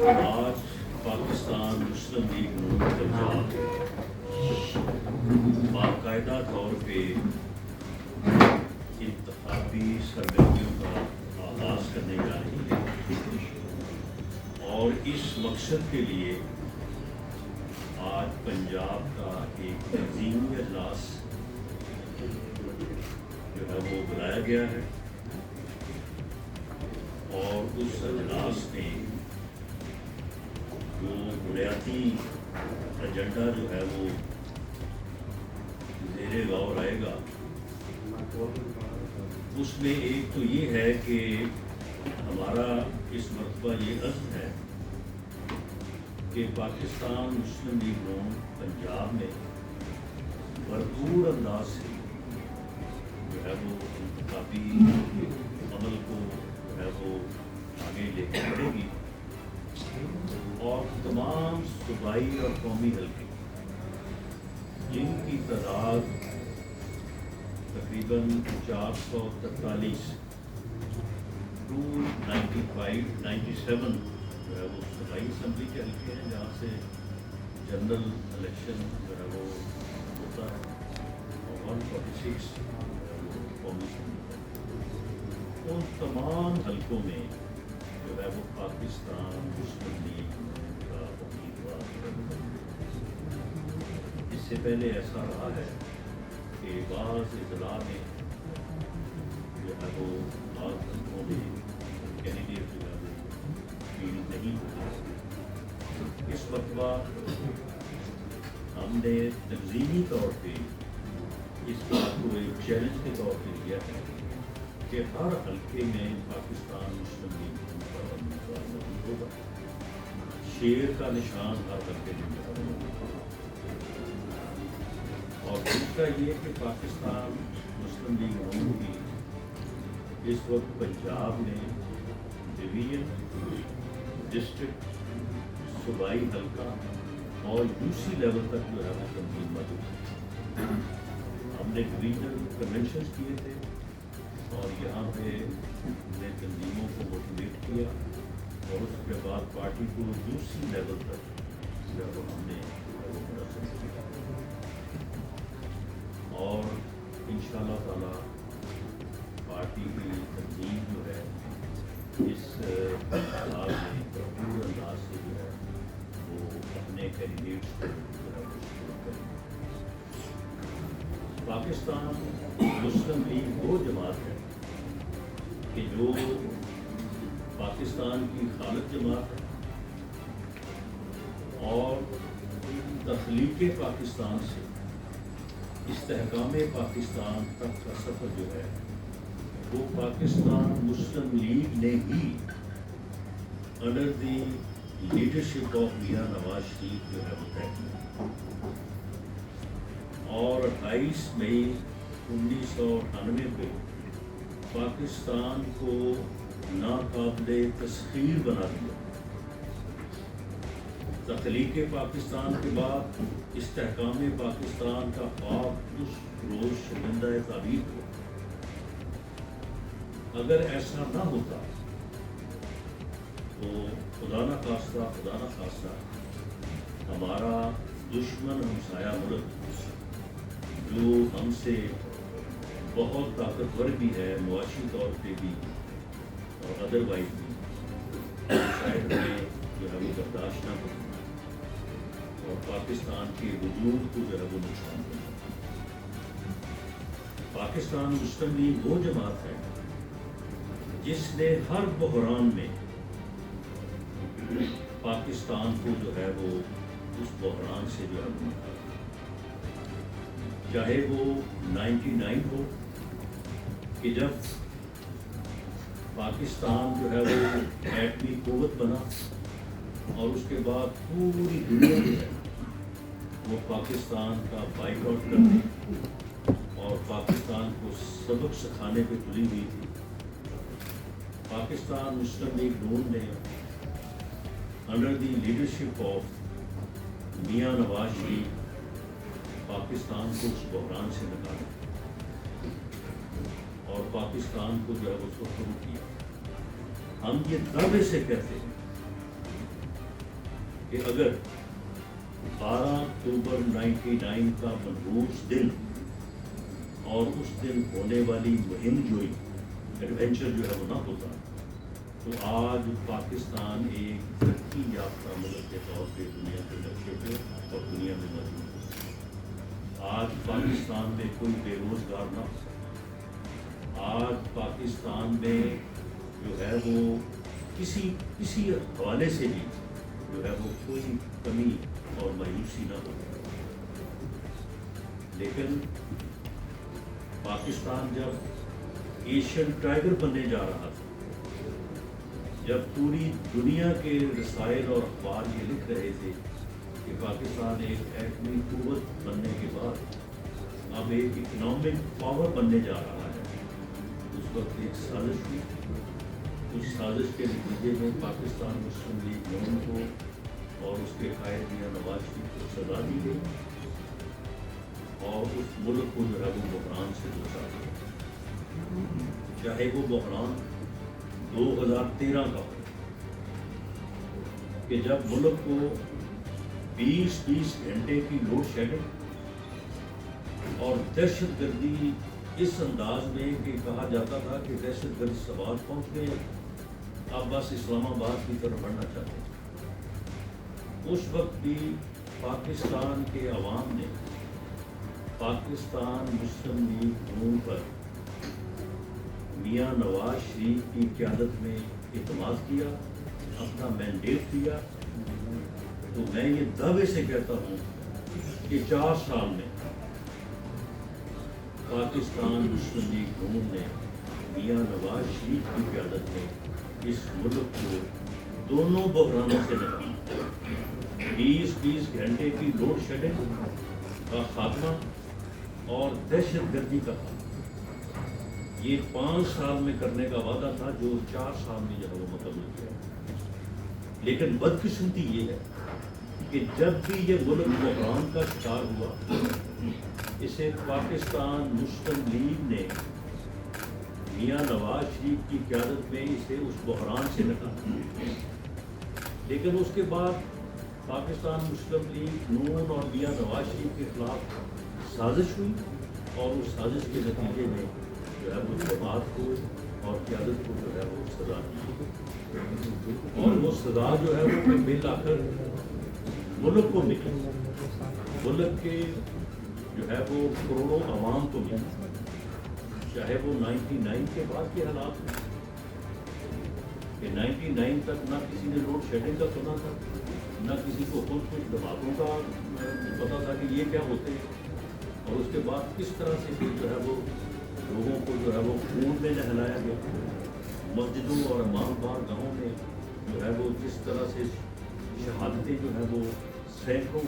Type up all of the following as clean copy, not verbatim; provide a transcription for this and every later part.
آج پاکستان مسلم لیگ نون پنجاب باقاعدہ طور پہ انتخابی سرگرمیوں کا آغاز کرنے جا رہی ہے اور اس مقصد کے لیے آج پنجاب کا ایک تنظیمی اجلاس جو ہے وہ بلایا گیا ہے اور اس اجلاس میں جو بنیادی ایجنڈا جو ہے وہ زیر غور آئے گا اس میں ایک تو یہ ہے کہ ہمارا اس مرتبہ یہ عزم ہے کہ پاکستان مسلم لیگ نون پنجاب میں بھرپور انداز سے جو ہے وہ انتخابی عمل کو جو ہے وہ آگے لے کے بڑھے گی اور تمام صوبائی اور قومی حلقے جن کی تعداد تقریباً 443 297 جو ہے وہ صوبائی اسمبلی کے حلقے ہیں جہاں سے جنرل الیکشن جو ہے وہ ہوتا ہے اور 146 قومی اسمبلی ہے۔ ان تمام حلقوں میں جو ہے وہ پاکستان مسلم لیگ کا امیدوار اس سے پہلے ایسا رہا ہے کہ بعض اضلاع میں جو ہے وہ بعض حلقوں میں کینڈیڈیٹ جو ہے وہ فیلڈ نہیں ہوئی۔ اس مرتبہ ہم نے تنظیمی طور پہ اس بات کو ایک چیلنج کے طور پہ لیا ہے کہ ہر حلقے میں پاکستان مسلم لیگ کا امیدوار موجود ہوگا، شیر کا نشان ہر حلقے میں موجود ہوگا۔ اور دوسرا یہ کہ پاکستان مسلم لیگ نون کی اس وقت پنجاب میں ڈویژن، ڈسٹرکٹ، صوبائی حلقہ اور یو سی لیول تک جو ہے وہ تنظیم موجود ہے۔ ہم نے ڈویژنل کنونشنز کیے تھے اور یہاں پہ ہم نے تنظیموں کو موٹیویٹ کیا اور اس کے بعد پارٹی کو یو سی لیول تک جو ہے وہ ہم نے منظم کیا اور انشاءاللہ تعالیٰ پارٹی کی تنظیم جو ہے اس انداز میں بھرپور انداز سے جو ہے وہ اپنے کینڈیڈیٹس کو جو ہے وہ شروع کریں۔ پاکستان مسلم لیگ وہ جماعت ہے کہ جو پاکستان کی خالد جماعت ہے اور تخلیق پاکستان سے استحکام پاکستان تک کا سفر جو ہے وہ پاکستان مسلم لیگ نے ہی under the leadership of Mian Nawaz Sharif جو ہے وہ طے کیا اور 28 مئی 1998 پہ پاکستان کو ناقابل تسخیر بنا دیا۔ تخلیق پاکستان کے بعد استحکام پاکستان کا خواب اس روز شرمندہ تعبیر ہو۔ اگر ایسا نہ ہوتا تو خدا نہ خواستہ ہمارا دشمن ہمسایہ ملک جو ہم سے بہت طاقتور بھی ہے معاشی طور پہ بھی اور ادر وائز بھی، شاید ہمیں جو ہے وہ برداشت نہ کرے اور پاکستان کے وجود کو جو ہے وہ نقصان پہنچائے۔ پاکستان مسلم لیگ وہ جماعت ہے جس نے ہر بحران میں پاکستان کو جو ہے وہ اس بحران سے جو ہے وہ نکالا، چاہے وہ 99 ہو کہ جب پاکستان جو ہے وہ ایٹمی قوت بنا اور اس کے بعد پوری دنیا جو ہے وہ پاکستان کا بائیک آؤٹ کرنے اور پاکستان کو سبق سکھانے پہ تلی ہوئی تھی۔ پاکستان مسلم لیگ نون نے under the leadership of Mian Nawaz Sharif Pakistan کو اس بحران سے نکالا اور پاکستان کو جو ہے وہ سرخرو کیا۔ ہم یہ دعوے سے کہتے ہیں کہ اگر 12 اکتوبر 99 کا منحوس دن اور اس دن ہونے والی مہم جوئی ایڈونچر جو ہے وہ نہ ہوتا تو آج پاکستان ایک ترقی یافتہ ملک کے طور پہ دنیا کے نقشے پہ اور دنیا میں موجود ہے۔ آج پاکستان میں کوئی بے روزگار نہ ہو سکتا، آج پاکستان میں جو ہے وہ کسی حوالے سے بھی جو ہے وہ کوئی کمی اور مایوسی نہ ہو۔ لیکن پاکستان جب ایشین ٹائیگر بننے جا رہا تھا، جب پوری دنیا کے رسائل اور اخبار یہ لکھ رہے تھے کہ پاکستان ایک ایٹمی قوت بننے کے بعد اب ایک اکنامک پاور بننے جا رہا ہے، اس وقت ایک سازش ہوئی۔ اس سازش کے نتیجے میں پاکستان مسلم لیگ نون کو اور اس کے قائد میاں نواز شریف کو سزا دی گئی اور اس ملک کو جو ہے وہ بحران سے دوچار کیا، چاہے وہ بحران 2013 کا ہو کہ جب ملک کو 20 گھنٹے کی لوڈ شیڈنگ اور دہشت گردی اس انداز میں کہ کہا جاتا تھا کہ دہشت گرد سوال پہنچ گئے، اب بس اسلام آباد کی طرف بڑھنا چاہتے ہیں۔ اس وقت بھی پاکستان کے عوام نے پاکستان مسلم لیگ نون پر میاں نواز شریف کی قیادت میں اعتماد کیا، اپنا مینڈیٹ دیا۔ تو میں یہ دعوے سے کہتا ہوں کہ 4 سال میں پاکستان مسلم لیگ نون نے میاں نواز شریف کی قیادت میں اس ملک کو دونوں بحرانوں سے نکالا، 20 گھنٹے کی لوڈ شیڈنگ کا خاتمہ اور دہشت گردی کا خاتمہ۔ یہ 5 سال میں کرنے کا وعدہ تھا جو 4 سال میں جو ہے وہ مکمل کیا۔ لیکن بدقسمتی یہ ہے کہ جب بھی یہ ملک بحران کا شکار ہوا، اسے پاکستان مسلم لیگ نے میاں نواز شریف کی قیادت میں اسے اس بحران سے نکالا۔ لیکن اس کے بعد پاکستان مسلم لیگ نون اور میاں نواز شریف کے خلاف سازش ہوئی اور اس سازش کے نتیجے میں جو ہے وہ جماعت کو اور قیادت کو جو ہے وہ سزا دی، اور وہ سزا جو ہے وہ بالآخر ملک کو ملی، ملک کے جو ہے وہ کروڑوں عوام کو ملی، چاہے وہ 99 کے بعد کے حالات ہیں کہ 99 تک نہ کسی نے لوڈ شیڈنگ کا سنا تھا، نہ کسی کو خود کچھ دھماکوں کا پتا تھا کہ یہ کیا ہوتے ہیں، اور اس کے بعد کس طرح سے جو ہے وہ لوگوں کو جو ہے وہ خون میں نہلایا گیا، مسجدوں اور امام بار گاہوں میں جو ہے وہ جس طرح سے شہادتیں جو ہے وہ سینکڑوں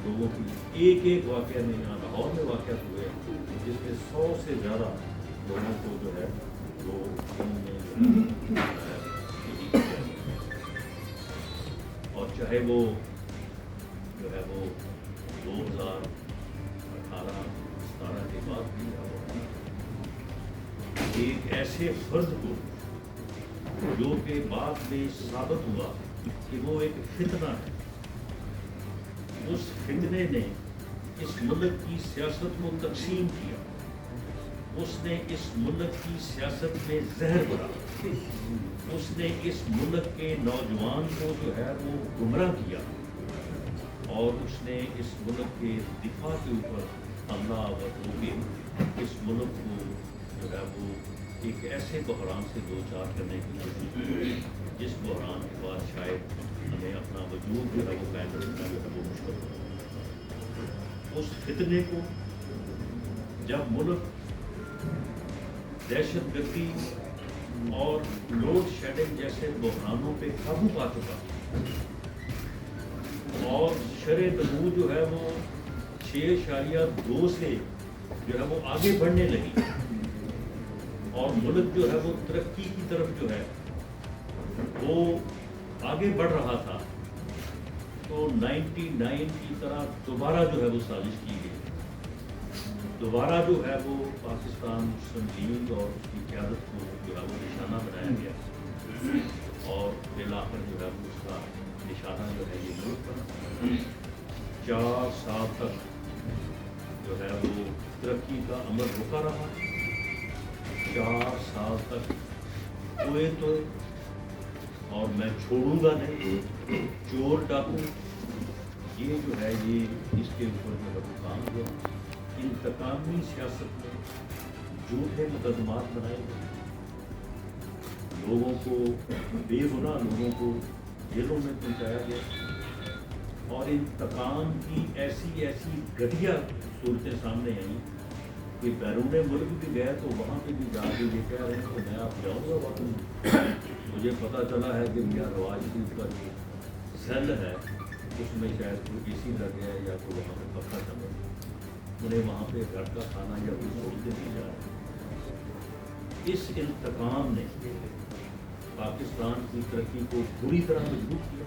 لوگوں کی ایک واقعہ میں یہاں لاہور میں واقع ہوئے جس میں 100 سے زیادہ لوگوں کو جو ہے وہ اور چاہے وہ جو ہے وہ 2018-17 کے بعد بھی ایک ایسے فرد کو جو کہ بعد میں ثابت ہوا کہ وہ ایک فتنہ ہے، اس فتنے نے اس ملک کی سیاست کو تقسیم کیا، اس نے اس ملک کی سیاست میں زہر بھرا، اس نے اس ملک کے نوجوان کو جو ہے وہ گمراہ کیا، اور اس نے اس ملک کے دفاع کے اوپر حملہ آور ہو کے اس ملک کو جو ہے وہ ایک ایسے بحران سے دوچار کرنے کی کوشش کی جس بحران کے بعد شاید ہمیں اپنا وجود جو ہے وہ قائم رکھنا جو ہے وہ مشکل ہو۔ اس فتنے کو جب ملک دہشت گردی اور لوڈ شیڈنگ جیسے بحرانوں پہ قابو پا چکا اور شرح نمو جو ہے وہ 6.2 سے جو ہے وہ آگے بڑھنے لگی اور ملک جو ہے وہ ترقی کی طرف جو ہے وہ آگے بڑھ رہا تھا، تو 99 کی طرح دوبارہ جو ہے وہ سازش کی گئی، دوبارہ جو ہے وہ پاکستان مسلم لیگ اور اس کی قیادت کو جو ہے وہ نشانہ بنایا گیا اور بالآخر جو ہے اس کا نشانہ جو ہے یہ ملک 4 سال تک ہوئے تو اور میں چھوڑوں گا نہیں، چور ڈاکو یہ جو ہے یہ اس کے اوپر جو ہے وہ کام ہوا۔ انتقامی سیاست میں جھوٹے مقدمات بنائے گئے، لوگوں کو بے گناہ لوگوں کو جیلوں میں پہنچایا گیا، اور انتقام کی ایسی ایسی گھٹیا صورتیں سامنے آئیں کہ بیرون ملک بھی گئے تو وہاں پہ بھی جا کے یہ کہہ رہے ہیں کہ میں آپ جاؤں گا وہاں، مجھے پتہ چلا ہے کہ میاں نواز شریف کا جو سیل ہے اس میں شاید کوئی اے سی لگ گیا ہے یا کوئی وہاں پہ پکا چل رہا ہے، انہیں وہاں پہ گھر کا کھانا یا کوئی سہولتیں دی جا رہی ہیں۔ اس انتقام نے پاکستان کی ترقی کو بری طرح مضبوط کیا،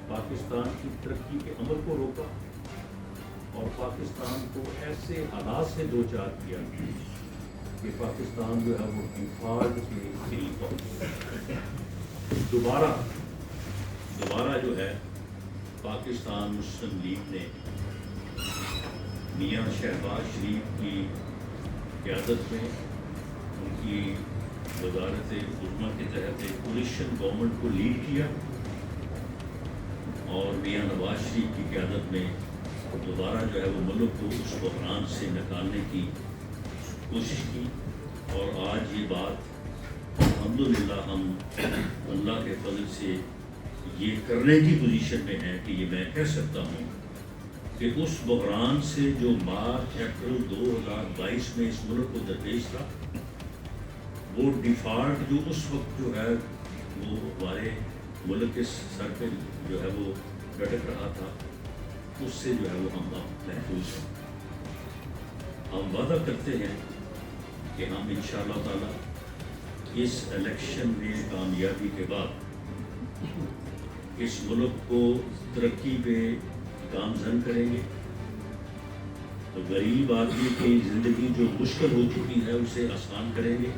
پاکستان کی ترقی کے عمل کو روکا، اور پاکستان کو ایسے حالات سے دو چار کیا کہ پاکستان جو ہے وہ ڈیفالٹ کے قریب پہنچ گیا۔ دوبارہ جو ہے پاکستان مسلم لیگ نے میاں شہباز شریف کی قیادت میں ان کی وزارت عظمیٰ کے تحت ایک کولیشن گورنمنٹ کو لیڈ کیا، اور میاں نواز شریف کی قیادت میں دوبارہ جو ہے وہ ملک کو اس بحران سے نکالنے کی کوشش کی، اور آج یہ بات الحمدللہ ہم اللہ کے فضل سے یہ کرنے کی پوزیشن میں ہیں کہ یہ میں کہہ سکتا ہوں کہ اس بحران سے جو مارچ اپریل 2022 میں اس ملک کو درپیش تھا، وہ ڈیفالٹ جو اس وقت جو ہے وہ ہمارے ملک کے سر پہ جو ہے وہ لٹک رہا تھا، اس سے جو ہے وہ ہم محفوظ ہیں۔ ہم وعدہ کرتے ہیں کہ ہم انشاءاللہ تعالی اس الیکشن میں کامیابی کے بعد اس ملک کو ترقی پہ گامزن کریں گے، تو غریب آدمی کی زندگی جو مشکل ہو چکی ہے اسے آسان کریں گے،